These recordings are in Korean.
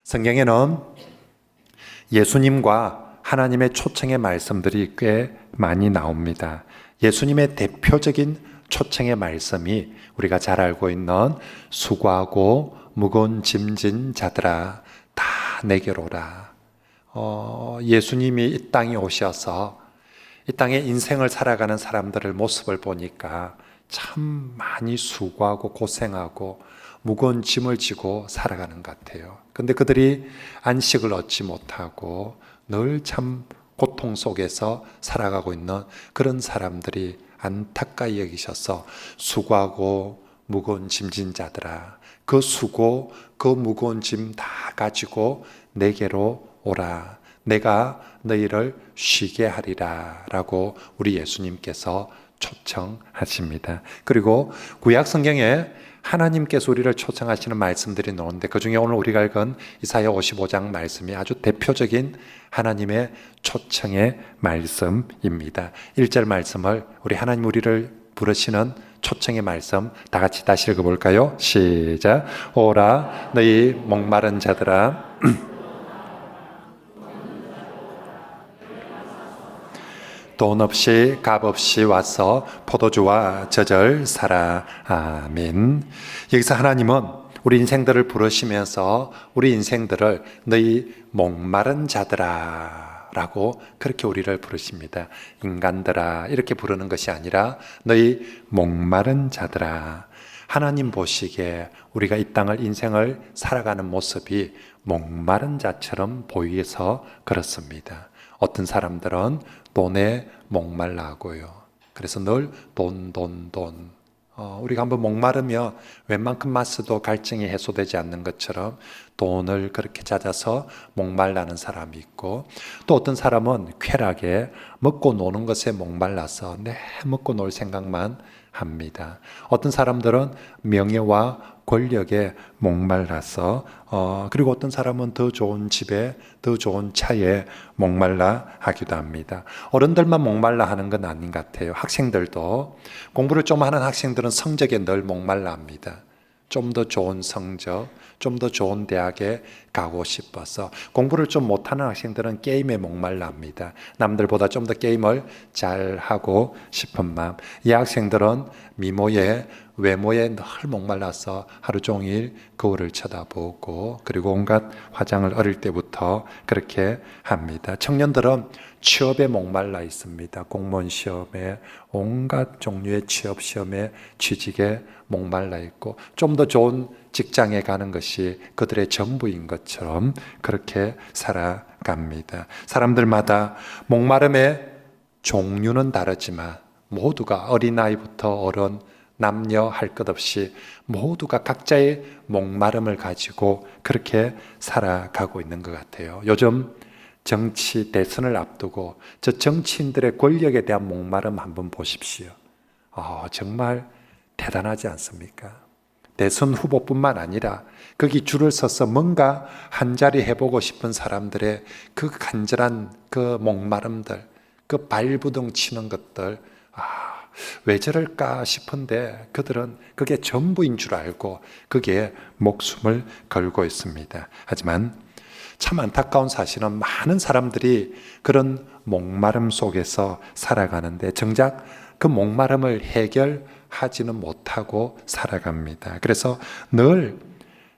성경에는 예수님과 하나님의 초청의 말씀들이 꽤 많이 나옵니다. 예수님의 대표적인 초청의 말씀이 우리가 잘 알고 있는 수고하고 무거운 짐진 자들아 다 내게로 오라. 예수님이 이 땅에 오셔서 이 땅에 인생을 살아가는 사람들의 모습을 보니까 참 많이 수고하고 고생하고 무거운 짐을 지고 살아가는 것 같아요. 근데 그들이 안식을 얻지 못하고 늘 참 고통 속에서 살아가고 있는 그런 사람들이 안타까이 여기셔서 수고하고 무거운 짐진 자들아, 그 수고, 그 무거운 짐 다 가지고 내게로 오라. 내가 너희를 쉬게 하리라 라고 우리 예수님께서 초청하십니다. 그리고 구약 성경에 하나님께서 우리를 초청하시는 말씀들이 나오는데 그중에 오늘 우리가 읽은 이사야 55장 말씀이 아주 대표적인 하나님의 초청의 말씀입니다. 1절 말씀을 우리 하나님 우리를 부르시는 초청의 말씀 다 같이 다시 읽어볼까요? 시작. 오라 너희 목마른 자들아 돈 없이 값 없이 와서 포도주와 젖을 사라. 아멘. 여기서 하나님은 우리 인생들을 부르시면서 우리 인생들을 너희 목마른 자들아 라고 그렇게 우리를 부르십니다. 인간들아 이렇게 부르는 것이 아니라 너희 목마른 자들아. 하나님 보시기에 우리가 이 땅을 인생을 살아가는 모습이 목마른 자처럼 보여서 그렇습니다. 어떤 사람들은 돈에 목말라 하고요. 그래서 늘 돈. 우리가 한번 목마르면 웬만큼 마셔도 갈증이 해소되지 않는 것처럼 돈을 그렇게 찾아서 목말라는 사람이 있고, 또 어떤 사람은 쾌락에 먹고 노는 것에 목말라서 먹고 놀 생각만 합니다. 어떤 사람들은 명예와 권력에 목말라서 그리고 어떤 사람은 더 좋은 집에 더 좋은 차에 목말라 하기도 합니다. 어른들만 목말라 하는 건 아닌 것 같아요. 학생들도 공부를 좀 하는 학생들은 성적에 늘 목말라 합니다. 좀 더 좋은 성적, 좀 더 좋은 대학에 가고 싶어서. 공부를 좀 못하는 학생들은 게임에 목말라 합니다. 남들보다 좀 더 게임을 잘하고 싶은 마음. 이 학생들은 미모에 외모에 늘 목말라서 하루 종일 거울을 쳐다보고 그리고 온갖 화장을 어릴 때부터 그렇게 합니다. 청년들은 취업에 목말라 있습니다. 공무원 시험에 온갖 종류의 취업 시험에 취직에 목말라 있고 좀 더 좋은 직장에 가는 것이 그들의 전부인 것처럼 그렇게 살아갑니다. 사람들마다 목마름의 종류는 다르지만 모두가 어린아이부터 어른 남녀 할 것 없이 모두가 각자의 목마름을 가지고 그렇게 살아가고 있는 것 같아요. 요즘 정치 대선을 앞두고 저 정치인들의 권력에 대한 목마름 한번 보십시오. 정말 대단하지 않습니까? 대선 후보뿐만 아니라 거기 줄을 서서 뭔가 한 자리 해보고 싶은 사람들의 그 간절한 그 목마름들, 그 발부둥 치는 것들, 왜 저럴까 싶은데 그들은 그게 전부인 줄 알고 그게 목숨을 걸고 있습니다. 하지만 참 안타까운 사실은 많은 사람들이 그런 목마름 속에서 살아가는데 정작 그 목마름을 해결하지는 못하고 살아갑니다. 그래서 늘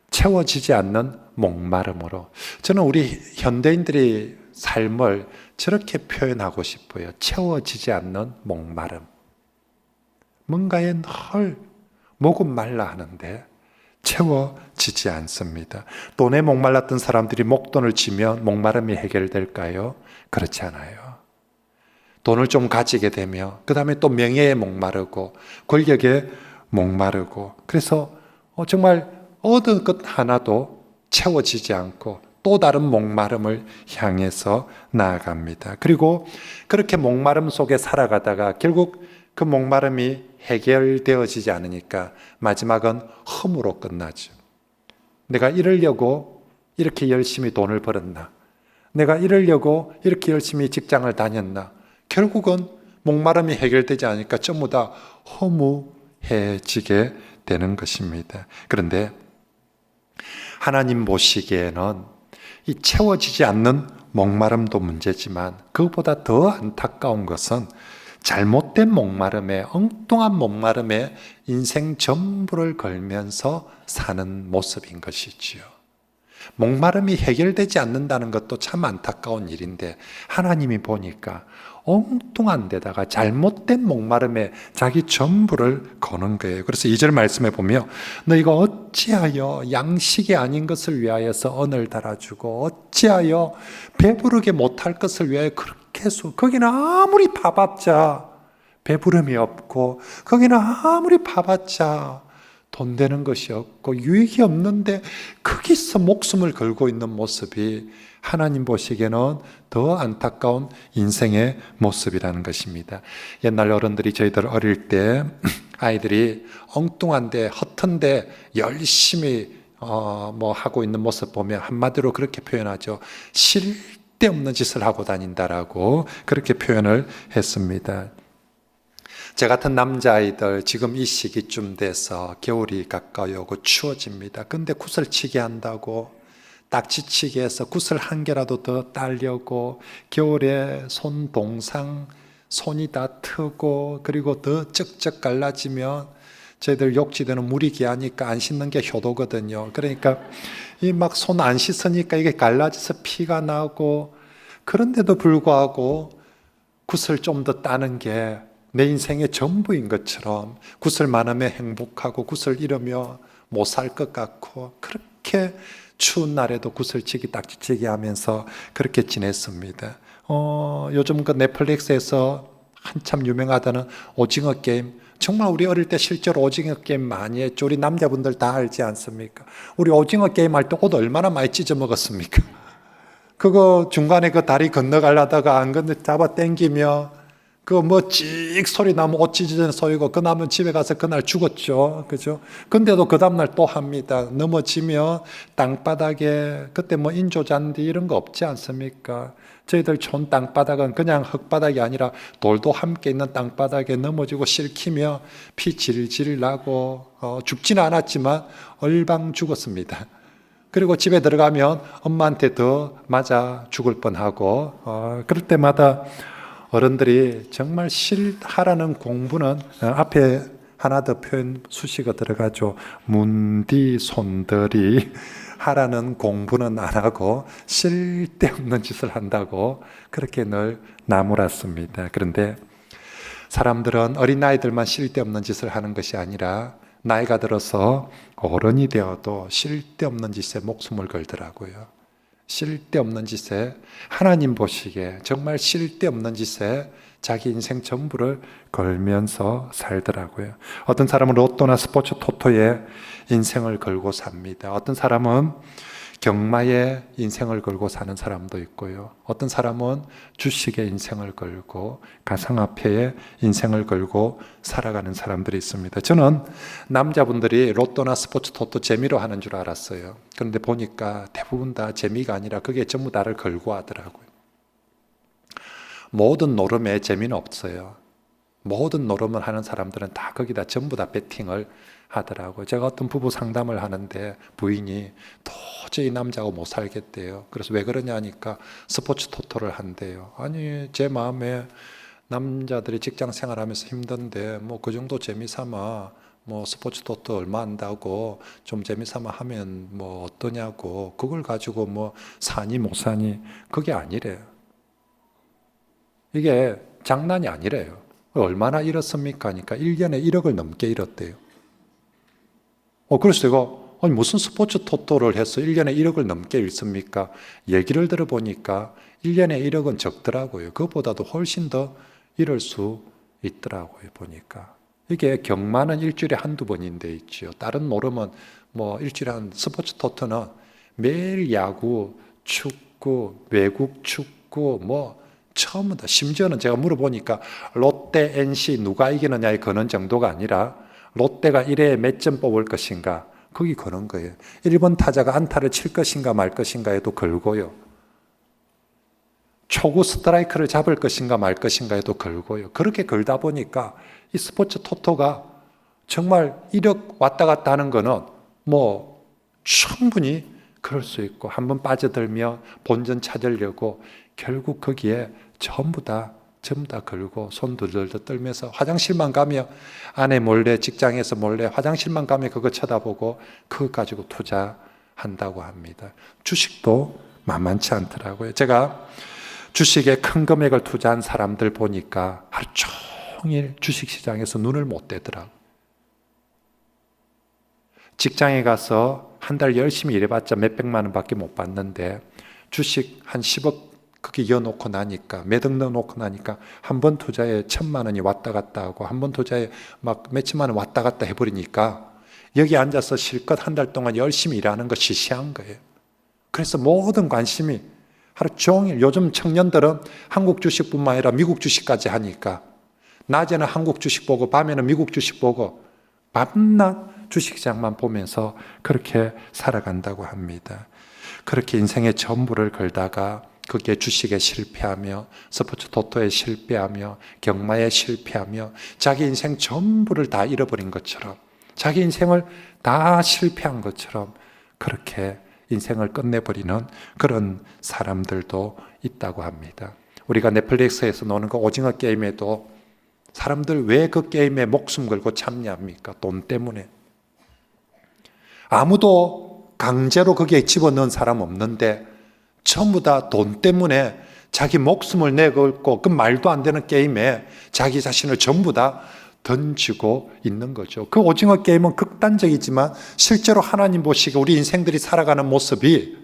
채워지지 않는 목마름으로 저는 우리 현대인들의 삶을 저렇게 표현하고 싶어요. 채워지지 않는 목마름. 뭔가에 늘 목은 말라 하는데 채워지지 않습니다. 돈에 목말랐던 사람들이 목돈을 쥐면 목마름이 해결될까요? 그렇지 않아요. 돈을 좀 가지게 되면 그 다음에 또 명예에 목마르고 권력에 목마르고 그래서 정말 어느 것 하나도 채워지지 않고 또 다른 목마름을 향해서 나아갑니다. 그리고 그렇게 목마름 속에 살아가다가 결국 그 목마름이 해결되어지지 않으니까 마지막은 허무로 끝나죠. 내가 이러려고 이렇게 열심히 돈을 벌었나? 내가 이러려고 이렇게 열심히 직장을 다녔나? 결국은 목마름이 해결되지 않으니까 전부 다 허무해지게 되는 것입니다. 그런데 하나님 보시기에는 이 채워지지 않는 목마름도 문제지만 그것보다 더 안타까운 것은 잘못된 목마름에, 엉뚱한 목마름에 인생 전부를 걸면서 사는 모습인 것이지요. 목마름이 해결되지 않는다는 것도 참 안타까운 일인데 하나님이 보니까 엉뚱한 데다가 잘못된 목마름에 자기 전부를 거는 거예요. 그래서 2절 말씀에 보면 너희가 어찌하여 양식이 아닌 것을 위하여서 언을 달아주고 어찌하여 배부르게 못할 것을 위하여 그렇게 거기는 아무리 파봤자 배부름이 없고 거기는 아무리 파봤자 돈 되는 것이 없고 유익이 없는데 거기서 목숨을 걸고 있는 모습이 하나님 보시기에는 더 안타까운 인생의 모습이라는 것입니다. 옛날 어른들이 저희들 어릴 때 아이들이 엉뚱한데 허튼데 열심히 뭐 하고 있는 모습 보면 한마디로 그렇게 표현하죠. 쓸데없는 짓을 하고 다닌다라고 그렇게 표현을 했습니다. 저 같은 남자아이들 지금 이 시기쯤 돼서 겨울이 가까이 오고 추워집니다. 근데 구슬치기 한다고 딱지치기 해서 구슬 한 개라도 더 따려고 겨울에 손 동상 손이 다 트고 그리고 더 쩍쩍 갈라지면 저희들 욕지되는 물이 귀하니까 안 씻는 게 효도거든요. 그러니까 이 막 손 안 씻으니까 이게 갈라져서 피가 나고 그런데도 불구하고 구슬 좀 더 따는 게 내 인생의 전부인 것처럼 구슬 많으면 행복하고 구슬 잃으면 못 살 것 같고 그렇게 추운 날에도 구슬치기 딱지치기 하면서 그렇게 지냈습니다. 요즘 그 넷플릭스에서 한참 유명하다는 오징어 게임 정말 우리 어릴 때 실제로 오징어 게임 많이 했죠. 우리 남자분들 다 알지 않습니까? 우리 오징어 게임 할 때 옷 얼마나 많이 찢어 먹었습니까? 그거 중간에 그 다리 건너가려다가 안 건너 잡아 당기며 그 뭐 찍 소리 나면 옷 찢어지는 소리고 그 나면 집에 가서 그날 죽었죠. 그죠? 근데도 그 다음날 또 합니다. 넘어지면 땅바닥에 그때 뭐 인조잔디 이런 거 없지 않습니까? 저희들 촌 땅바닥은 그냥 흙바닥이 아니라 돌도 함께 있는 땅바닥에 넘어지고 실키며 피 질질 나고 죽지는 않았지만 얼방 죽었습니다. 그리고 집에 들어가면 엄마한테 더 맞아 죽을 뻔하고 그럴 때마다 어른들이 정말 하라는 공부는 앞에 하나 더 표현 수식어 들어가죠. 문디 손들이 하라는 공부는 안 하고 쓸데없는 짓을 한다고 그렇게 늘 나무랐습니다. 그런데 사람들은 어린아이들만 쓸데없는 짓을 하는 것이 아니라 나이가 들어서 어른이 되어도 쓸데없는 짓에 목숨을 걸더라고요. 쓸데없는 짓에 하나님 보시기에 정말 쓸데없는 짓에 자기 인생 전부를 걸면서 살더라고요. 어떤 사람은 로또나 스포츠 토토에 인생을 걸고 삽니다. 어떤 사람은 경마에 인생을 걸고 사는 사람도 있고요. 어떤 사람은 주식에 인생을 걸고 가상화폐에 인생을 걸고 살아가는 사람들이 있습니다. 저는 남자분들이 로또나 스포츠 토토 재미로 하는 줄 알았어요. 그런데 보니까 대부분 다 재미가 아니라 그게 전부 나를 걸고 하더라고요. 모든 노름에 재미는 없어요. 모든 노름을 하는 사람들은 다 거기다 전부 다 베팅을 하더라고요. 제가 어떤 부부 상담을 하는데 부인이 도저히 남자하고 못 살겠대요. 그래서 왜 그러냐 하니까 스포츠 토토를 한대요. 아니 제 마음에 남자들이 직장 생활하면서 힘든데 뭐 그 정도 재미삼아 뭐 스포츠 토토 얼마 한다고 좀 재미삼아 하면 뭐 어떠냐고 그걸 가지고 뭐 사니 못 사니 그게 아니래요. 이게 장난이 아니래요. 얼마나 잃었습니까? 하니까 1년에 1억을 넘게 잃었대요. 그래서 제가 아니 무슨 스포츠 토토를 해서 1년에 1억을 넘게 잃습니까? 얘기를 들어보니까 1년에 1억은 적더라고요. 그것보다도 훨씬 더 잃을 수 있더라고요. 보니까. 이게 경마는 일주일에 한두 번인데 있죠. 다른 노름은 뭐 일주일에 한 스포츠 토토는 매일 야구, 축구, 외국 축구 뭐 처음부터 심지어는 제가 물어보니까 롯데, NC 누가 이기느냐에 거는 정도가 아니라 롯데가 1회에 몇 점 뽑을 것인가 거기 거는 거예요. 1번 타자가 안타를 칠 것인가 말 것인가에도 걸고요. 초구 스트라이크를 잡을 것인가 말 것인가에도 걸고요. 그렇게 걸다 보니까 이 스포츠 토토가 정말 1억 왔다 갔다 하는 거는 뭐 충분히 그럴 수 있고 한번 빠져들며 본전 찾으려고 결국 거기에 전부 다 걸고 손 들들들 떨면서 화장실만 가며 아내 몰래 직장에서 몰래 화장실만 가며 그거 쳐다보고 그거 가지고 투자한다고 합니다. 주식도 만만치 않더라고요. 제가 주식에 큰 금액을 투자한 사람들 보니까 하루 종일 주식시장에서 눈을 못 떼더라고요. 직장에 가서 한 달 열심히 일해봤자 몇백만 원밖에 못 받는데 주식 한 10억 그렇게 이어놓고 나니까 매덕 넣어놓고 나니까 한 번 투자에 1,000만 원이 왔다 갔다 하고 한 번 투자에 막 몇천만 원 왔다 갔다 해버리니까 여기 앉아서 실컷 한 달 동안 열심히 일하는 거 시시한 거예요. 그래서 모든 관심이 하루 종일 요즘 청년들은 한국 주식뿐만 아니라 미국 주식까지 하니까 낮에는 한국 주식 보고 밤에는 미국 주식 보고 밤낮 주식시장만 보면서 그렇게 살아간다고 합니다. 그렇게 인생의 전부를 걸다가 거기에 주식에 실패하며 스포츠 토토에 실패하며 경마에 실패하며 자기 인생 전부를 다 잃어버린 것처럼 자기 인생을 다 실패한 것처럼 그렇게 인생을 끝내버리는 그런 사람들도 있다고 합니다. 우리가 넷플릭스에서 노는 그 오징어 게임에도 사람들 왜 그 게임에 목숨 걸고 참여합니까? 돈 때문에. 아무도 강제로 거기에 집어넣은 사람 없는데 전부 다 돈 때문에 자기 목숨을 내걸고 그 말도 안 되는 게임에 자기 자신을 전부 다 던지고 있는 거죠. 그 오징어 게임은 극단적이지만 실제로 하나님 보시기에 우리 인생들이 살아가는 모습이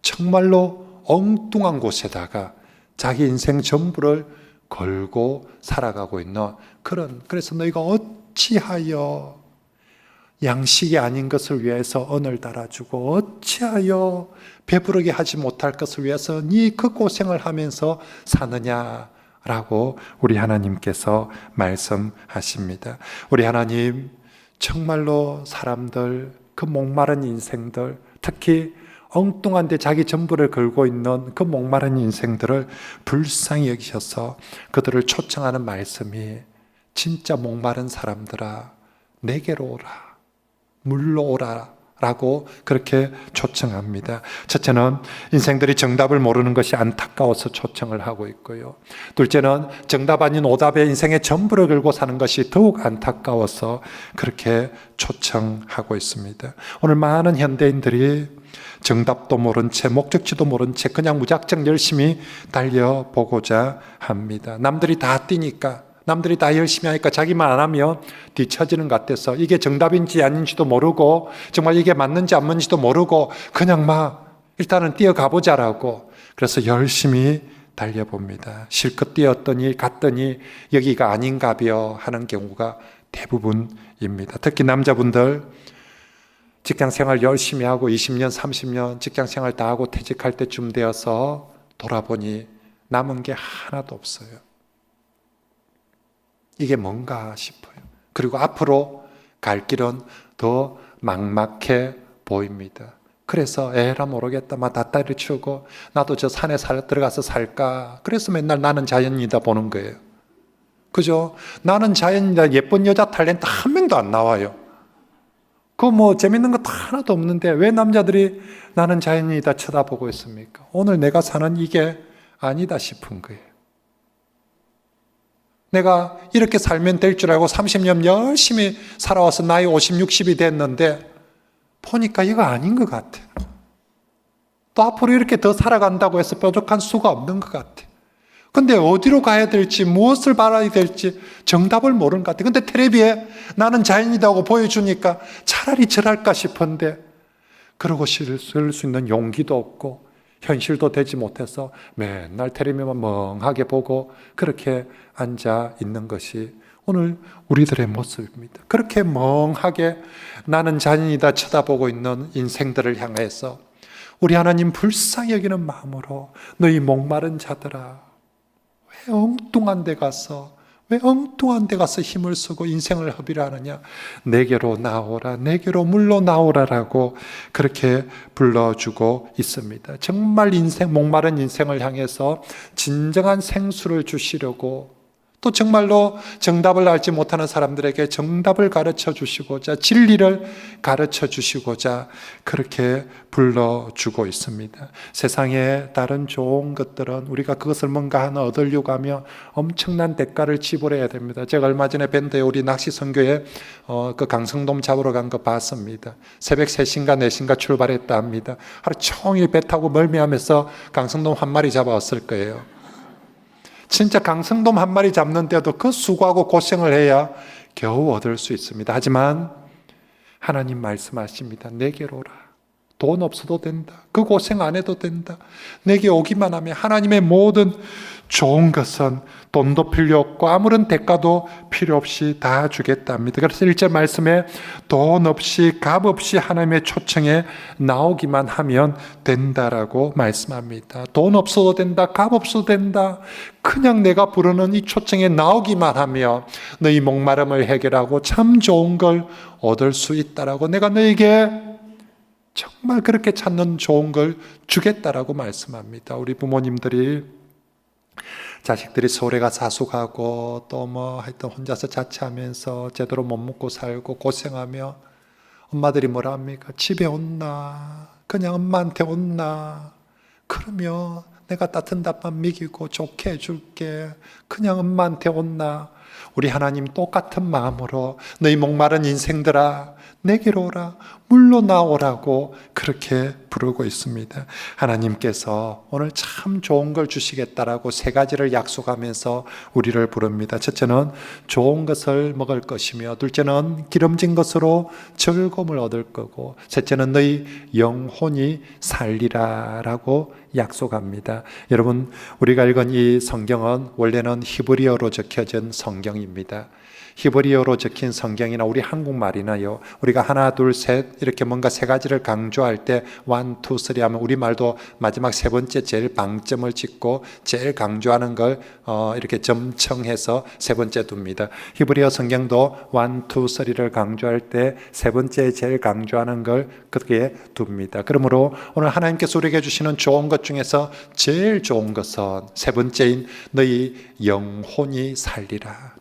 정말로 엉뚱한 곳에다가 자기 인생 전부를 걸고 살아가고 있는 그래서 너희가 어찌하여 양식이 아닌 것을 위해서 언을 달아주고 어찌하여 배부르게 하지 못할 것을 위해서 네 그 고생을 하면서 사느냐라고 우리 하나님께서 말씀하십니다. 우리 하나님 정말로 사람들 그 목마른 인생들 특히 엉뚱한데 자기 전부를 걸고 있는 그 목마른 인생들을 불쌍히 여기셔서 그들을 초청하는 말씀이 진짜 목마른 사람들아 내게로 오라 물러오라 라고 그렇게 초청합니다. 첫째는 인생들이 정답을 모르는 것이 안타까워서 초청을 하고 있고요. 둘째는 정답 아닌 오답에 인생의 전부를 걸고 사는 것이 더욱 안타까워서 그렇게 초청하고 있습니다. 오늘 많은 현대인들이 정답도 모른 채 목적지도 모른 채 그냥 무작정 열심히 달려보고자 합니다. 남들이 다 뛰니까 남들이 다 열심히 하니까 자기만 안 하면 뒤처지는 것 같아서 이게 정답인지 아닌지도 모르고 정말 이게 맞는지 안 맞는지도 모르고 그냥 막 일단은 뛰어가보자라고 그래서 열심히 달려봅니다. 실컷 뛰었더니 갔더니 여기가 아닌가벼 하는 경우가 대부분입니다. 특히 남자분들 직장생활 열심히 하고 20년 30년 직장생활 다 하고 퇴직할 때쯤 되어서 돌아보니 남은 게 하나도 없어요. 이게 뭔가 싶어요. 그리고 앞으로 갈 길은 더 막막해 보입니다. 그래서 에라 모르겠다 막 다 때려치우고 나도 저 산에 들어가서 살까 그래서 맨날 나는 자연이다 보는 거예요. 그죠? 나는 자연이다 예쁜 여자 탤런트 한 명도 안 나와요. 그 뭐 재밌는 거 하나도 없는데 왜 남자들이 나는 자연이다 쳐다보고 있습니까? 오늘 내가 사는 이게 아니다 싶은 거예요. 내가 이렇게 살면 될 줄 알고 30년 열심히 살아와서 나이 50, 60이 됐는데 보니까 이거 아닌 것 같아. 또 앞으로 이렇게 더 살아간다고 해서 뾰족한 수가 없는 것 같아. 근데 어디로 가야 될지 무엇을 바라야 될지 정답을 모르는 것 같아. 근데 텔레비에 나는 자연이다고 보여주니까 차라리 저랄까 싶은데 그러고 쓸 수 있는 용기도 없고 현실도 되지 못해서 맨날 텔레비만 멍하게 보고 그렇게 앉아 있는 것이 오늘 우리들의 모습입니다. 그렇게 멍하게 나는 자연이다 쳐다보고 있는 인생들을 향해서 우리 하나님 불쌍히 여기는 마음으로 너희 목마른 자들아 왜 엉뚱한 데 가서 힘을 쓰고 인생을 허비를 하느냐 내게로 나오라 내게로 물러 나오라라고 그렇게 불러주고 있습니다. 정말 목마른 인생을 향해서 진정한 생수를 주시려고 또 정말로 정답을 알지 못하는 사람들에게 정답을 가르쳐 주시고자, 진리를 가르쳐 주시고자 그렇게 불러주고 있습니다. 세상의 다른 좋은 것들은 우리가 그것을 뭔가 하나 얻으려고 하면 엄청난 대가를 지불해야 됩니다. 제가 얼마 전에 밴드에 우리 낚시 선교에 그 강성돔 잡으러 간 거 봤습니다. 새벽 3시인가 4시인가 출발했다 합니다. 하루 종일 배 타고 멀미하면서 강성돔 한 마리 잡아왔을 거예요. 진짜 강성돔 한 마리 잡는데도 그 수고하고 고생을 해야 겨우 얻을 수 있습니다. 하지만 하나님 말씀하십니다. 내게로 오라. 돈 없어도 된다. 그 고생 안 해도 된다. 내게 오기만 하면 하나님의 모든 좋은 것은 돈도 필요 없고 아무런 대가도 필요 없이 다 주겠답니다. 그래서 1절 말씀에 돈 없이 값 없이 하나님의 초청에 나오기만 하면 된다라고 말씀합니다. 돈 없어도 된다. 값 없어도 된다. 그냥 내가 부르는 이 초청에 나오기만 하면 너희 목마름을 해결하고 참 좋은 걸 얻을 수 있다라고, 내가 너에게 정말 그렇게 찾는 좋은 걸 주겠다라고 말씀합니다. 우리 부모님들이 자식들이 서울에 가서 하숙하고 또 뭐 하여튼 혼자서 자취하면서 제대로 못 먹고 살고 고생하며 엄마들이 뭐라 합니까? 집에 온나? 그냥 엄마한테 온나? 그러면 내가 따뜻한 밥만 먹이고 좋게 해줄게. 그냥 엄마한테 온나? 우리 하나님 똑같은 마음으로 너희 목마른 인생들아 내게로 오라, 물러나오라고 그렇게 부르고 있습니다. 하나님께서 오늘 참 좋은 걸 주시겠다라고 3가지를 약속하면서 우리를 부릅니다. 첫째는 좋은 것을 먹을 것이며, 둘째는 기름진 것으로 즐거움을 얻을 거고, 셋째는 너희 영혼이 살리라라고 약속합니다. 여러분, 우리가 읽은 이 성경은 원래는 히브리어로 적혀진 성경입니다. 히브리어로 적힌 성경이나 우리 한국말이나요, 우리가 하나 둘 셋 이렇게 뭔가 3가지를 강조할 때 1, 2, 3 하면 우리말도 마지막 3번째 제일 방점을 찍고 제일 강조하는 걸 이렇게 점청해서 3번째 둡니다. 히브리어 성경도 1, 2, 3를 강조할 때 3번째 제일 강조하는 걸 그렇게 둡니다. 그러므로 오늘 하나님께서 우리에게 주시는 좋은 것 중에서 제일 좋은 것은 3번째인 너희 영혼이 살리라.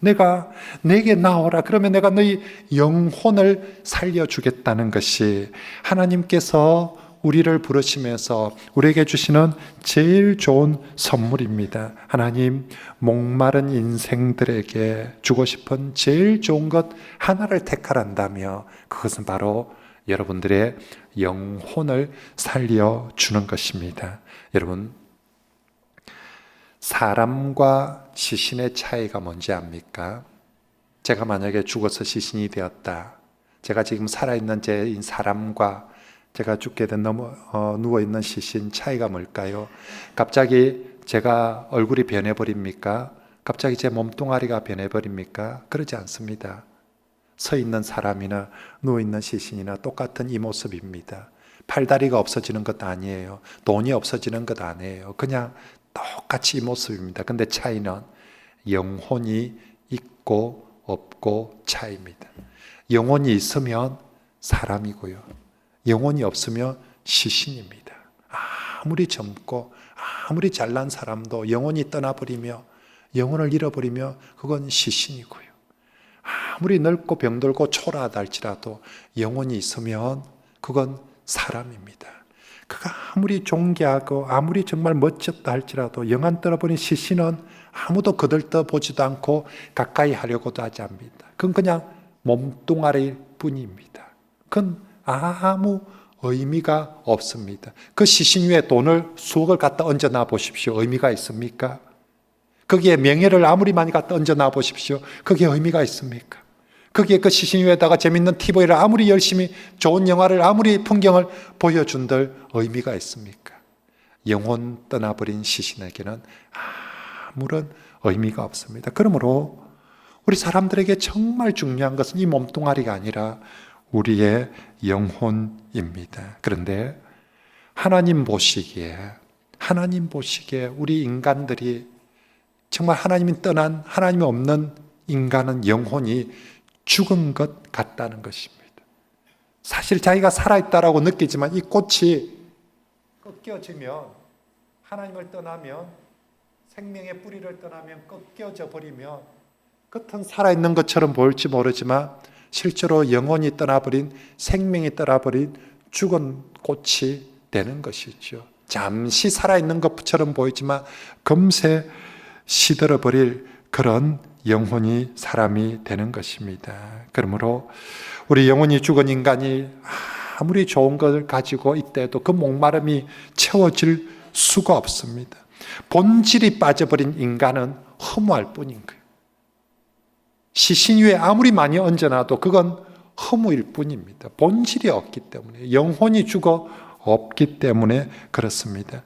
내게 나오라. 그러면 내가 너희 영혼을 살려주겠다는 것이 하나님께서 우리를 부르시면서 우리에게 주시는 제일 좋은 선물입니다. 하나님, 목마른 인생들에게 주고 싶은 제일 좋은 것 하나를 택하란다며 그것은 바로 여러분들의 영혼을 살려주는 것입니다. 여러분, 사람과 시신의 차이가 뭔지 압니까? 제가 만약에 죽어서 시신이 되었다. 제가 지금 살아있는 제 사람과 제가 죽게 된 누워있는 시신 차이가 뭘까요? 갑자기 제가 얼굴이 변해버립니까? 갑자기 제 몸뚱아리가 변해버립니까? 그러지 않습니다. 서 있는 사람이나 누워있는 시신이나 똑같은 이 모습입니다. 팔다리가 없어지는 것 아니에요. 돈이 없어지는 것 아니에요. 그냥 똑같이 이 모습입니다. 근데 차이는 영혼이 있고 없고 차이입니다. 영혼이 있으면 사람이고요. 영혼이 없으면 시신입니다. 아무리 젊고 아무리 잘난 사람도 영혼이 떠나버리며 영혼을 잃어버리며 그건 시신이고요. 아무리 넓고 병들고 초라하다 할지라도 영혼이 있으면 그건 사람입니다. 그가 아무리 존귀하고 아무리 정말 멋졌다 할지라도 영안 떨어버린 시신은 아무도 거들떠 보지도 않고 가까이 하려고도 하지 않습니다. 그건 그냥 몸뚱아리일 뿐입니다. 그건 아무 의미가 없습니다. 그 시신 위에 돈을 수억을 갖다 얹어놔 보십시오. 의미가 있습니까? 거기에 명예를 아무리 많이 갖다 얹어놔 보십시오. 그게 의미가 있습니까? 거기에 그 시신 위에다가 재밌는 TV를 아무리 열심히 좋은 영화를 아무리 풍경을 보여준들 의미가 있습니까? 영혼 떠나버린 시신에게는 아무런 의미가 없습니다. 그러므로 우리 사람들에게 정말 중요한 것은 이 몸뚱아리가 아니라 우리의 영혼입니다. 그런데 하나님 보시기에 우리 인간들이 정말 하나님이 떠난, 하나님이 없는 인간은 영혼이 죽은 것 같다는 것입니다. 사실 자기가 살아있다라고 느끼지만 이 꽃이 꺾여지면, 하나님을 떠나면 생명의 뿌리를 떠나면 꺾여져 버리면 겉은 살아있는 것처럼 보일지 모르지만 실제로 영혼이 떠나버린, 생명이 떠나버린 죽은 꽃이 되는 것이죠. 잠시 살아있는 것처럼 보이지만 금세 시들어버릴 그런 영혼이 사람이 되는 것입니다. 그러므로 우리 영혼이 죽은 인간이 아무리 좋은 걸 가지고 있대도 그 목마름이 채워질 수가 없습니다. 본질이 빠져버린 인간은 허무할 뿐인 거예요. 시신 위에 아무리 많이 얹어놔도 그건 허무일 뿐입니다. 본질이 없기 때문에, 영혼이 죽어 없기 때문에 그렇습니다.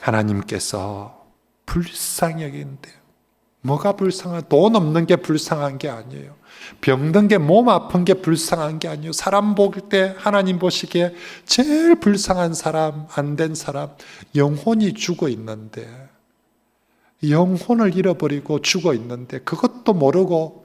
하나님께서 불쌍히 여기는데요. 뭐가 불쌍한? 돈 없는 게 불쌍한 게 아니에요. 병든 게, 몸 아픈 게 불쌍한 게 아니에요. 사람 볼 때 하나님 보시기에 제일 불쌍한 사람, 안 된 사람, 영혼이 죽어 있는데, 영혼을 잃어버리고 죽어 있는데 그것도 모르고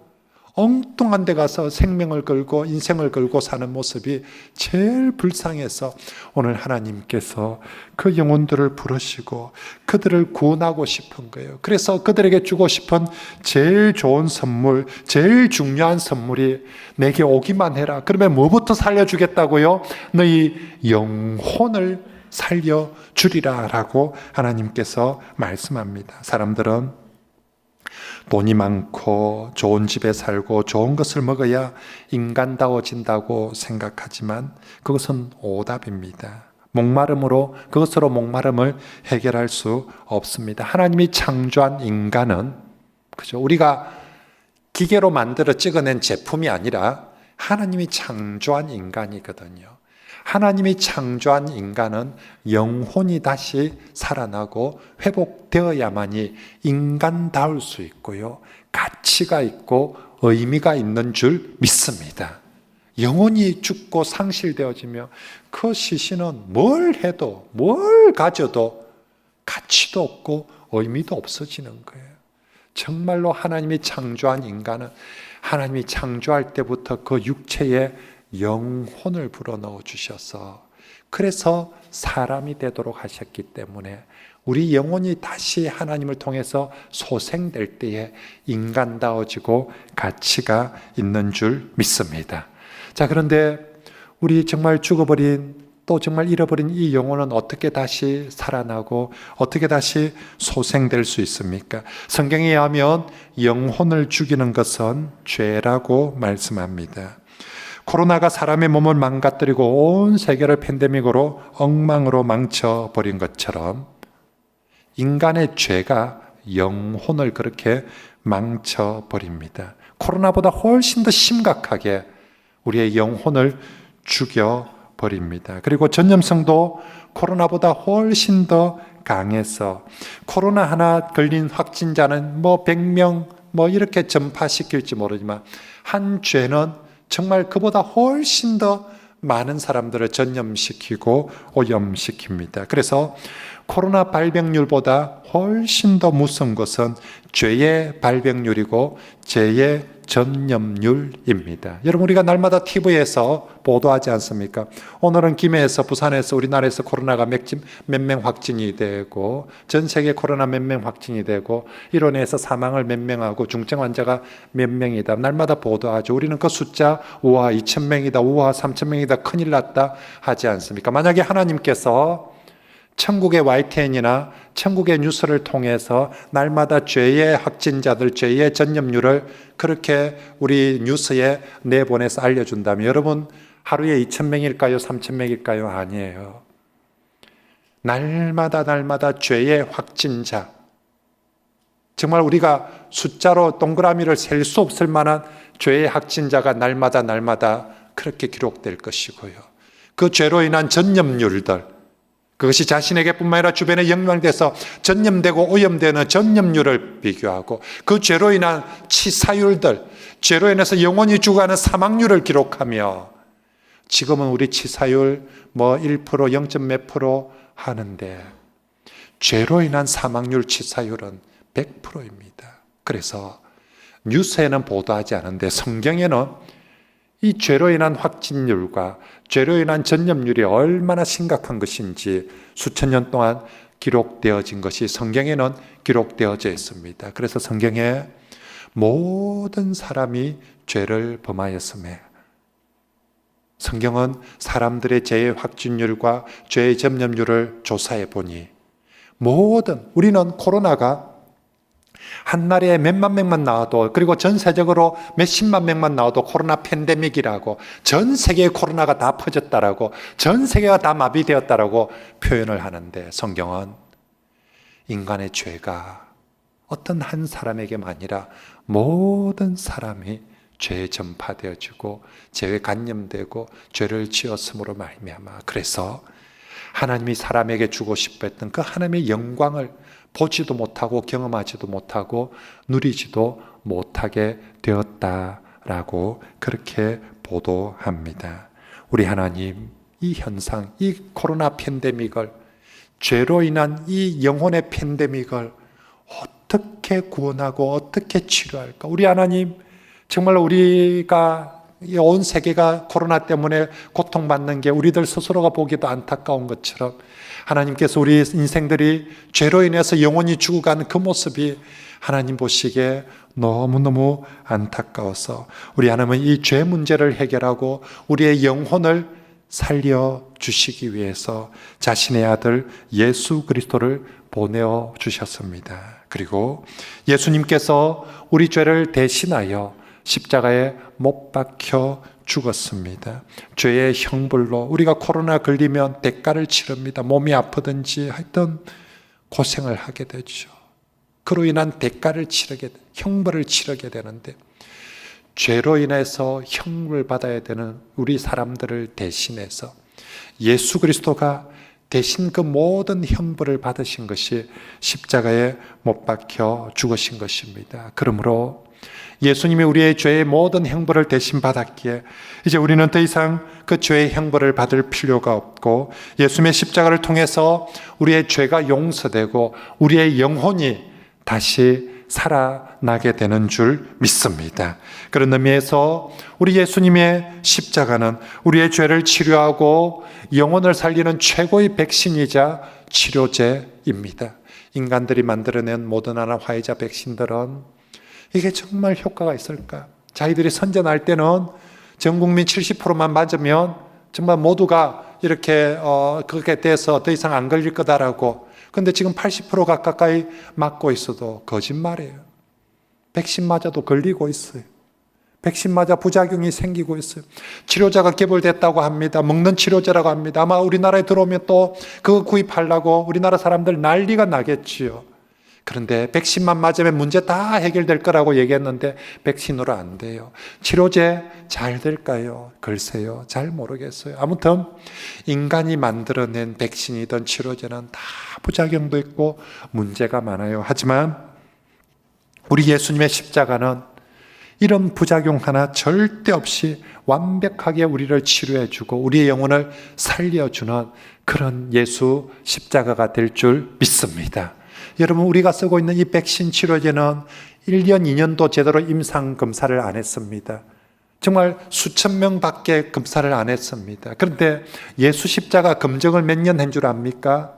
엉뚱한 데 가서 생명을 걸고 인생을 걸고 사는 모습이 제일 불쌍해서 오늘 하나님께서 그 영혼들을 부르시고 그들을 구원하고 싶은 거예요. 그래서 그들에게 주고 싶은 제일 좋은 선물, 제일 중요한 선물이 내게 오기만 해라. 그러면 뭐부터 살려주겠다고요? 너희 영혼을 살려주리라 라고 하나님께서 말씀합니다. 사람들은 돈이 많고 좋은 집에 살고 좋은 것을 먹어야 인간다워진다고 생각하지만 그것은 오답입니다. 목마름으로, 그것으로 목마름을 해결할 수 없습니다. 하나님이 창조한 인간은, 그죠? 우리가 기계로 만들어 찍어낸 제품이 아니라 하나님이 창조한 인간이거든요. 하나님이 창조한 인간은 영혼이 다시 살아나고 회복되어야만이 인간다울 수 있고요, 가치가 있고 의미가 있는 줄 믿습니다. 영혼이 죽고 상실되어지며 그 시신은 뭘 해도 뭘 가져도 가치도 없고 의미도 없어지는 거예요. 정말로 하나님이 창조한 인간은 하나님이 창조할 때부터 그 육체에 영혼을 불어넣어 주셔서 그래서 사람이 되도록 하셨기 때문에 우리 영혼이 다시 하나님을 통해서 소생될 때에 인간다워지고 가치가 있는 줄 믿습니다. 자, 그런데 우리 정말 죽어버린, 또 정말 잃어버린 이 영혼은 어떻게 다시 살아나고 어떻게 다시 소생될 수 있습니까? 성경에 의하면 영혼을 죽이는 것은 죄라고 말씀합니다. 코로나가 사람의 몸을 망가뜨리고 온 세계를 팬데믹으로 엉망으로 망쳐버린 것처럼 인간의 죄가 영혼을 그렇게 망쳐버립니다. 코로나보다 훨씬 더 심각하게 우리의 영혼을 죽여버립니다. 그리고 전염성도 코로나보다 훨씬 더 강해서 코로나 하나 걸린 확진자는 100명 이렇게 전파시킬지 모르지만 한 죄는 정말 그보다 훨씬 더 많은 사람들을 전염시키고 오염시킵니다. 그래서 코로나 발병률보다 훨씬 더 무서운 것은 죄의 발병률이고 죄의 전염률입니다. 여러분, 우리가 날마다 TV에서 보도하지 않습니까? 오늘은 김해에서, 부산에서, 우리나라에서 코로나가 몇 명 확진이 되고 전 세계 코로나 몇 명 확진이 되고 일원에서 사망을 몇 명하고 중증 환자가 몇 명이다. 날마다 보도하죠. 우리는 그 숫자 우와 2,000명이다, 우와 3,000명이다, 큰일 났다 하지 않습니까? 만약에 하나님께서 천국의 YTN이나 천국의 뉴스를 통해서 날마다 죄의 확진자들, 죄의 전염률을 그렇게 우리 뉴스에 내보내서 알려준다면 여러분, 하루에 2,000명일까요? 3,000명일까요? 아니에요. 날마다 죄의 확진자, 정말 우리가 숫자로 동그라미를 셀 수 없을 만한 죄의 확진자가 날마다 그렇게 기록될 것이고요. 그 죄로 인한 전염률들, 그것이 자신에게뿐만 아니라 주변에 영향돼서 전염되고 오염되는 전염률을 비교하고 그 죄로 인한 치사율들, 죄로 인해서 영혼이 죽어가는 사망률을 기록하며 지금은 우리 치사율 1%, 0. 몇 프로 하는데 죄로 인한 사망률 치사율은 100%입니다. 그래서 뉴스에는 보도하지 않은데 성경에는 이 죄로 인한 확진율과 죄로 인한 전염률이 얼마나 심각한 것인지 수천 년 동안 기록되어진 것이 성경에는 기록되어져 있습니다. 그래서 성경에 모든 사람이 죄를 범하였음에, 성경은 사람들의 죄의 확진율과 죄의 접념률을 조사해 보니 우리는 코로나가 한 나라에 몇만 명만 나와도, 그리고 전 세적으로 몇십만 명만 나와도 코로나 팬데믹이라고, 전 세계에 코로나가 다 퍼졌다라고, 전 세계가 다 마비되었다라고 표현을 하는데, 성경은 인간의 죄가 어떤 한 사람에게만 아니라 모든 사람이 죄에 전파되어지고 죄에 간염되고 죄를 지었음으로 말미암아, 그래서 하나님이 사람에게 주고 싶어 했던 그 하나님의 영광을 보지도 못하고 경험하지도 못하고 누리지도 못하게 되었다라고 그렇게 보도합니다. 우리 하나님, 이 현상, 이 코로나 팬데믹을, 죄로 인한 이 영혼의 팬데믹을 어떻게 구원하고 어떻게 치료할까? 우리 하나님, 정말 우리가, 온 세계가 코로나 때문에 고통받는 게 우리들 스스로가 보기도 안타까운 것처럼 하나님께서 우리 인생들이 죄로 인해서 영혼이 죽어가는 그 모습이 하나님 보시기에 너무너무 안타까워서 우리 하나님은 이 죄 문제를 해결하고 우리의 영혼을 살려주시기 위해서 자신의 아들 예수 그리스도를 보내어 주셨습니다. 그리고 예수님께서 우리 죄를 대신하여 십자가에 못 박혀 죽었습니다. 죄의 형벌로 우리가 코로나 걸리면 대가를 치릅니다. 몸이 아프든지 하여튼 고생을 하게 되죠. 그로 인한 대가를 형벌을 치르게 되는데, 죄로 인해서 형벌을 받아야 되는 우리 사람들을 대신해서 예수 그리스도가 대신 그 모든 형벌을 받으신 것이 십자가에 못 박혀 죽으신 것입니다. 그러므로 예수님이 우리의 죄의 모든 형벌을 대신 받았기에 이제 우리는 더 이상 그 죄의 형벌을 받을 필요가 없고, 예수님의 십자가를 통해서 우리의 죄가 용서되고 우리의 영혼이 다시 살아나게 되는 줄 믿습니다. 그런 의미에서 우리 예수님의 십자가는 우리의 죄를 치료하고 영혼을 살리는 최고의 백신이자 치료제입니다. 인간들이 만들어낸 모더나나 화이자 백신들은 이게 정말 효과가 있을까? 자기들이 선전할 때는 전 국민 70%만 맞으면 정말 모두가 이렇게 그렇게 돼서 더 이상 안 걸릴 거다라고. 근데 지금 80% 가까이 맞고 있어도 거짓말이에요. 백신 맞아도 걸리고 있어요. 백신 맞아 부작용이 생기고 있어요. 치료제가 개발됐다고 합니다. 먹는 치료제라고 합니다. 아마 우리나라에 들어오면 또 그거 구입하려고 우리나라 사람들 난리가 나겠지요. 그런데 백신만 맞으면 문제 다 해결될 거라고 얘기했는데 백신으로 안 돼요. 치료제 잘 될까요? 글쎄요, 잘 모르겠어요. 아무튼 인간이 만들어낸 백신이든 치료제는 다 부작용도 있고 문제가 많아요. 하지만 우리 예수님의 십자가는 이런 부작용 하나 절대 없이 완벽하게 우리를 치료해주고 우리의 영혼을 살려주는 그런 예수 십자가가 될 줄 믿습니다. 여러분, 우리가 쓰고 있는 이 백신 치료제는 1년, 2년도 제대로 임상 검사를 안 했습니다. 정말 수천 명밖에 검사를 안 했습니다. 그런데 예수 십자가 검증을 몇 년 한 줄 압니까?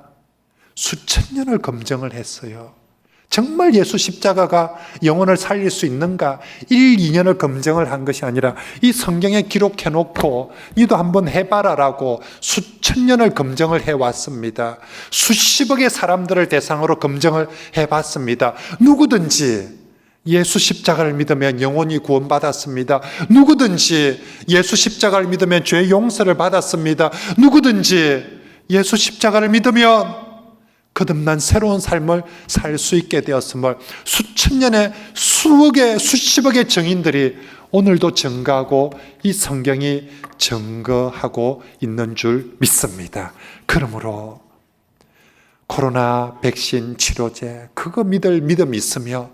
수천 년을 검증을 했어요. 정말 예수 십자가가 영혼을 살릴 수 있는가? 1, 2년을 검증을 한 것이 아니라 이 성경에 기록해놓고 니도 한번 해봐라라고 수천 년을 검증을 해왔습니다. 수십억의 사람들을 대상으로 검증을 해봤습니다. 누구든지 예수 십자가를 믿으면 영혼이 구원받았습니다. 누구든지 예수 십자가를 믿으면 죄 용서를 받았습니다. 누구든지 예수 십자가를 믿으면 거듭난 새로운 삶을 살 수 있게 되었음을 수천 년의 수억의 수십억의 증인들이 오늘도 증거하고 이 성경이 증거하고 있는 줄 믿습니다. 그러므로 코로나 백신 치료제 그거 믿을 믿음이 있으며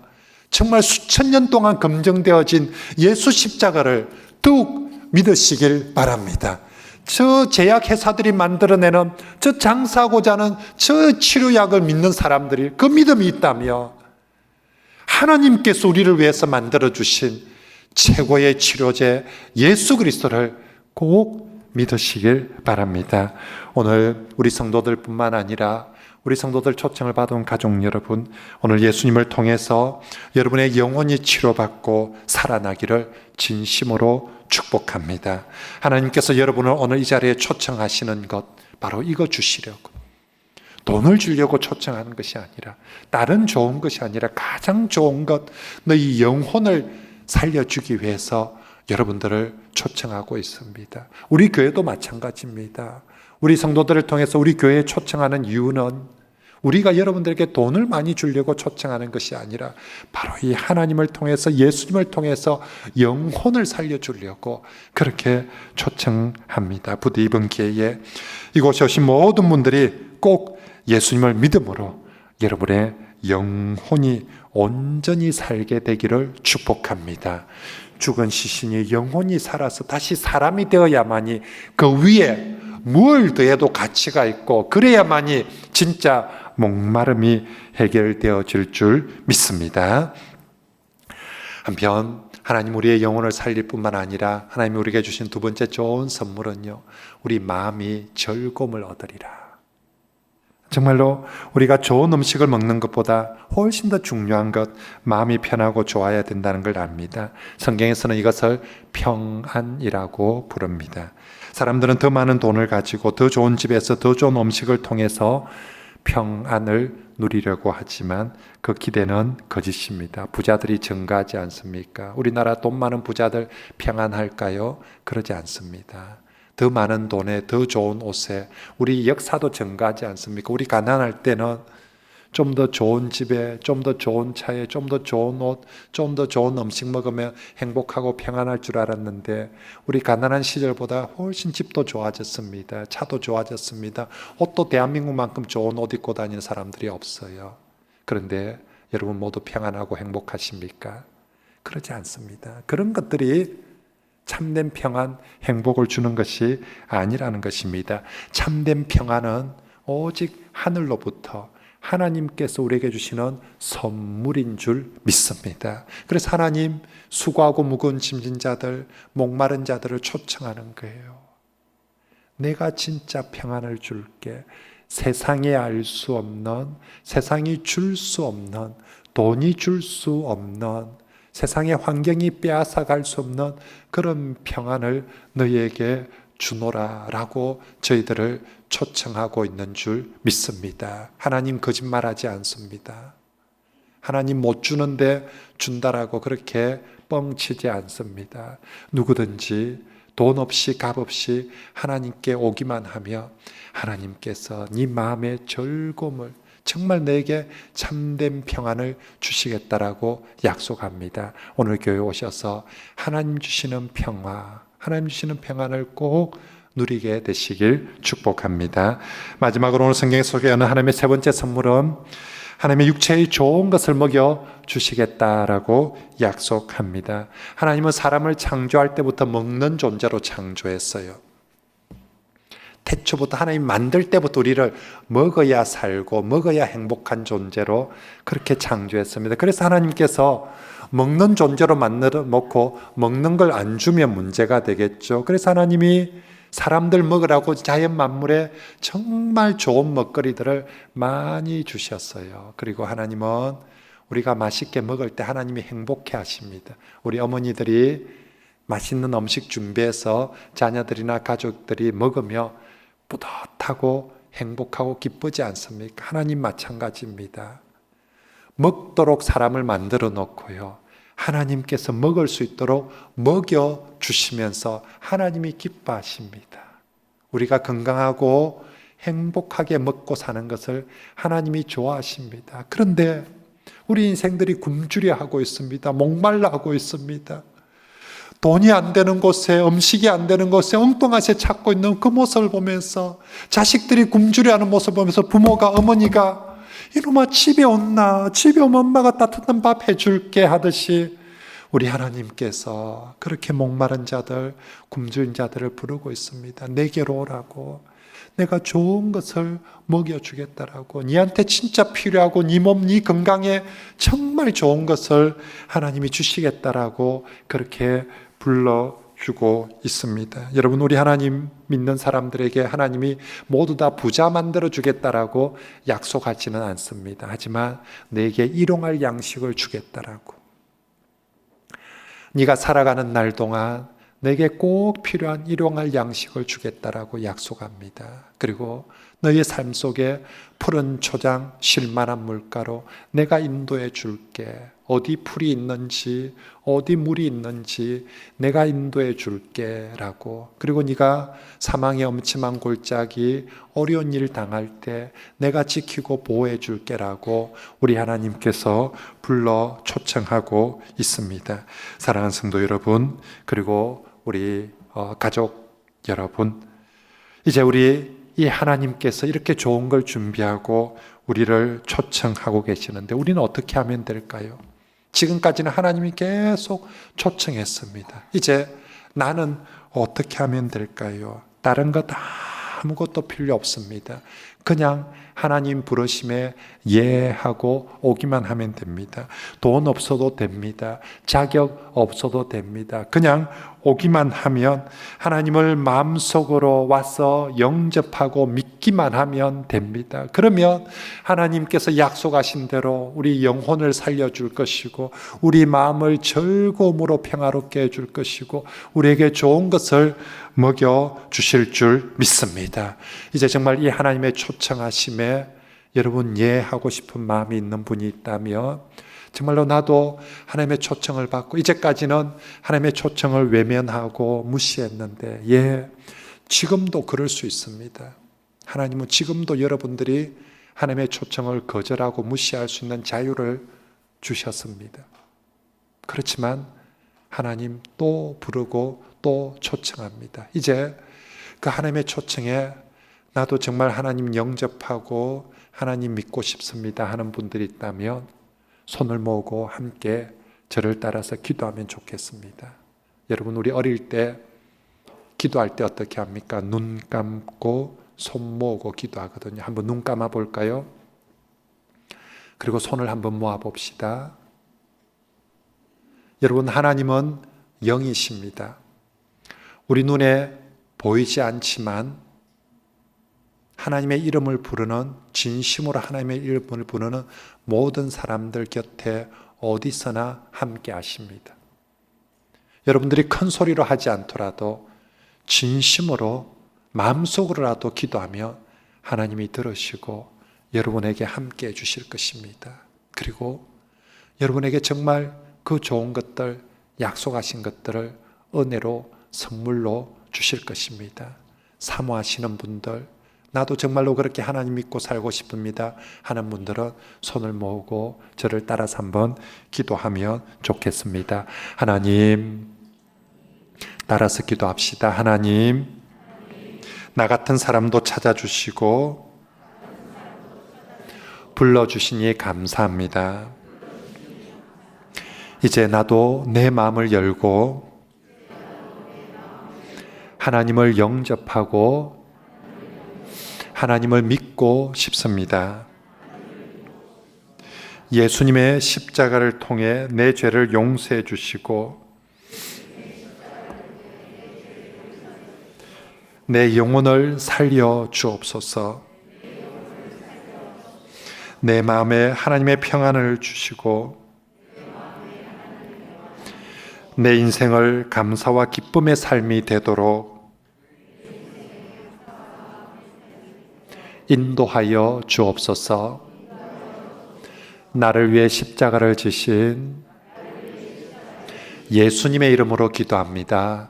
정말 수천 년 동안 검증되어진 예수 십자가를 더욱 믿으시길 바랍니다. 저 제약회사들이 만들어내는 저 장사하고자 하는 저 치료약을 믿는 사람들이 그 믿음이 있다며 하나님께서 우리를 위해서 만들어주신 최고의 치료제 예수 그리스도를 꼭 믿으시길 바랍니다. 오늘 우리 성도들뿐만 아니라 우리 성도들 초청을 받은 가족 여러분, 오늘 예수님을 통해서 여러분의 영혼이 치료받고 살아나기를 진심으로 축복합니다. 하나님께서 여러분을 오늘 이 자리에 초청하시는 것, 바로 이거 주시려고, 돈을 주려고 초청하는 것이 아니라, 다른 좋은 것이 아니라 가장 좋은 것, 너희 영혼을 살려주기 위해서 여러분들을 초청하고 있습니다. 우리 교회도 마찬가지입니다. 우리 성도들을 통해서 우리 교회에 초청하는 이유는 우리가 여러분들에게 돈을 많이 주려고 초청하는 것이 아니라 바로 이 하나님을 통해서, 예수님을 통해서 영혼을 살려주려고 그렇게 초청합니다. 부디 이번 기회에 이곳에 오신 모든 분들이 꼭 예수님을 믿음으로 여러분의 영혼이 온전히 살게 되기를 축복합니다. 죽은 시신이 영혼이 살아서 다시 사람이 되어야만이 그 위에 무엇을 더해도 가치가 있고, 그래야만이 진짜 목마름이 해결되어질 줄 믿습니다. 한편 하나님 우리의 영혼을 살릴 뿐만 아니라 하나님이 우리에게 주신 두 번째 좋은 선물은요, 우리 마음이 즐거움을 얻으리라. 정말로 우리가 좋은 음식을 먹는 것보다 훨씬 더 중요한 것, 마음이 편하고 좋아야 된다는 걸 압니다. 성경에서는 이것을 평안이라고 부릅니다. 사람들은 더 많은 돈을 가지고 더 좋은 집에서 더 좋은 음식을 통해서 평안을 누리려고 하지만 그 기대는 거짓입니다. 부자들이 증가하지 않습니까? 우리나라 돈 많은 부자들 평안할까요? 그러지 않습니다. 더 많은 돈에, 더 좋은 옷에 우리 역사도 증가하지 않습니까? 우리 가난할 때는 좀 더 좋은 집에, 좀 더 좋은 차에, 좀 더 좋은 옷, 좀 더 좋은 음식 먹으면 행복하고 평안할 줄 알았는데, 우리 가난한 시절보다 훨씬 집도 좋아졌습니다. 차도 좋아졌습니다. 옷도 대한민국만큼 좋은 옷 입고 다니는 사람들이 없어요. 그런데 여러분 모두 평안하고 행복하십니까? 그러지 않습니다. 그런 것들이 참된 평안, 행복을 주는 것이 아니라는 것입니다. 참된 평안은 오직 하늘로부터 하나님께서 우리에게 주시는 선물인 줄 믿습니다. 그래서 하나님 수고하고 무거운 짐진 자들, 목마른 자들을 초청하는 거예요. 내가 진짜 평안을 줄게. 세상에 알 수 없는, 세상이 줄 수 없는, 돈이 줄 수 없는, 세상의 환경이 빼앗아갈 수 없는 그런 평안을 너희에게 주노라라고 저희들을 초청하고 있는 줄 믿습니다. 하나님 거짓말하지 않습니다. 하나님 못 주는데 준다라고 그렇게 뻥치지 않습니다. 누구든지 돈 없이 값 없이 하나님께 오기만 하며 하나님께서 네 마음의 즐거움을, 정말 내게 참된 평안을 주시겠다라고 약속합니다. 오늘 교회 오셔서 하나님 주시는 평화, 하나님 주시는 평안을 꼭 누리게 되시길 축복합니다. 마지막으로 오늘 성경에 소개하는 하나님의 세 번째 선물은 하나님의 육체의 좋은 것을 먹여 주시겠다라고 약속합니다. 하나님은 사람을 창조할 때부터 먹는 존재로 창조했어요. 태초부터 하나님 만들 때부터 우리를 먹어야 살고 먹어야 행복한 존재로 그렇게 창조했습니다. 그래서 하나님께서 먹는 존재로 만들어 놓고 먹는 걸 안 주면 문제가 되겠죠. 그래서 하나님이 사람들 먹으라고 자연 만물에 정말 좋은 먹거리들을 많이 주셨어요. 그리고 하나님은 우리가 맛있게 먹을 때 하나님이 행복해 하십니다. 우리 어머니들이 맛있는 음식 준비해서 자녀들이나 가족들이 먹으며 뿌듯하고 행복하고 기쁘지 않습니까? 하나님 마찬가지입니다. 먹도록 사람을 만들어 놓고요, 하나님께서 먹을 수 있도록 먹여 주시면서 하나님이 기뻐하십니다. 우리가 건강하고 행복하게 먹고 사는 것을 하나님이 좋아하십니다. 그런데 우리 인생들이 굶주려 하고 있습니다. 목말라 하고 있습니다. 돈이 안 되는 곳에, 음식이 안 되는 곳에 엉뚱하게 찾고 있는 그 모습을 보면서, 자식들이 굶주려하는 모습을 보면서 부모가, 어머니가 이놈아 집에 온나, 집에 오면 엄마가 따뜻한 밥 해줄게 하듯이 우리 하나님께서 그렇게 목마른 자들, 굶주린 자들을 부르고 있습니다. 내게로 오라고, 내가 좋은 것을 먹여주겠다라고, 니한테 진짜 필요하고 네 몸, 네 건강에 정말 좋은 것을 하나님이 주시겠다라고 그렇게 불러 주고 있습니다. 여러분, 우리 하나님 믿는 사람들에게 하나님이 모두 다 부자 만들어 주겠다라고 약속하지는 않습니다. 하지만 내게 일용할 양식을 주겠다라고, 네가 살아가는 날 동안 내게 꼭 필요한 일용할 양식을 주겠다라고 약속합니다. 그리고 너의 삶 속에 푸른 초장, 쉴만한 물가로 내가 인도해 줄게. 어디 풀이 있는지, 어디 물이 있는지 내가 인도해 줄게 라고. 그리고 네가 사망의 엄침한 골짜기, 어려운 일 당할 때 내가 지키고 보호해 줄게 라고 우리 하나님께서 불러 초청하고 있습니다. 사랑하는 성도 여러분, 그리고 우리 가족 여러분, 이제 우리 이 하나님께서 이렇게 좋은 걸 준비하고 우리를 초청하고 계시는데 우리는 어떻게 하면 될까요? 지금까지는 하나님이 계속 초청했습니다. 이제 나는 어떻게 하면 될까요? 다른 것 아무것도 필요 없습니다. 그냥 하나님 부르심에 예하고 오기만 하면 됩니다. 돈 없어도 됩니다. 자격 없어도 됩니다. 그냥 오기만 하면, 하나님을 마음속으로 와서 영접하고 믿기만 하면 됩니다. 그러면 하나님께서 약속하신 대로 우리 영혼을 살려줄 것이고 우리 마음을 즐거움으로 평화롭게 해줄 것이고 우리에게 좋은 것을 먹여주실 줄 믿습니다. 이제 정말 이 하나님의 초청하심에 여러분 예하고 싶은 마음이 있는 분이 있다면, 정말로 나도 하나님의 초청을 받고 이제까지는 하나님의 초청을 외면하고 무시했는데 지금도 그럴 수 있습니다. 하나님은 지금도 여러분들이 하나님의 초청을 거절하고 무시할 수 있는 자유를 주셨습니다. 그렇지만 하나님 또 부르고 또 초청합니다. 이제 그 하나님의 초청에 나도 정말 하나님 영접하고 하나님 믿고 싶습니다 하는 분들이 있다면 손을 모으고 함께 저를 따라서 기도하면 좋겠습니다. 여러분, 우리 어릴 때 기도할 때 어떻게 합니까? 눈 감고 손 모으고 기도하거든요. 한번 눈 감아 볼까요? 그리고 손을 한번 모아 봅시다. 여러분, 하나님은 영이십니다. 우리 눈에 보이지 않지만 하나님의 이름을 부르는, 진심으로 하나님의 이름을 부르는 모든 사람들 곁에 어디서나 함께 하십니다. 여러분들이 큰 소리로 하지 않더라도 진심으로 마음속으로라도 기도하면 하나님이 들으시고 여러분에게 함께 해주실 것입니다. 그리고 여러분에게 정말 그 좋은 것들, 약속하신 것들을 은혜로 선물로 주실 것입니다. 사모하시는 분들, 나도 정말로 그렇게 하나님 믿고 살고 싶습니다 하는 분들은 손을 모으고 저를 따라서 한번 기도하면 좋겠습니다. 하나님, 따라서 기도합시다. 하나님, 나 같은 사람도 찾아주시고 불러주시니 감사합니다. 이제 나도 내 마음을 열고 하나님을 영접하고 하나님을 믿고 싶습니다. 예수님의 십자가를 통해 내 죄를 용서해 주시고 내 영혼을 살려 주옵소서. 내 마음에 하나님의 평안을 주시고 내 인생을 감사와 기쁨의 삶이 되도록 인도하여 주옵소서. 나를 위해 십자가를 지신 예수님의 이름으로 기도합니다.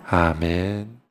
아멘.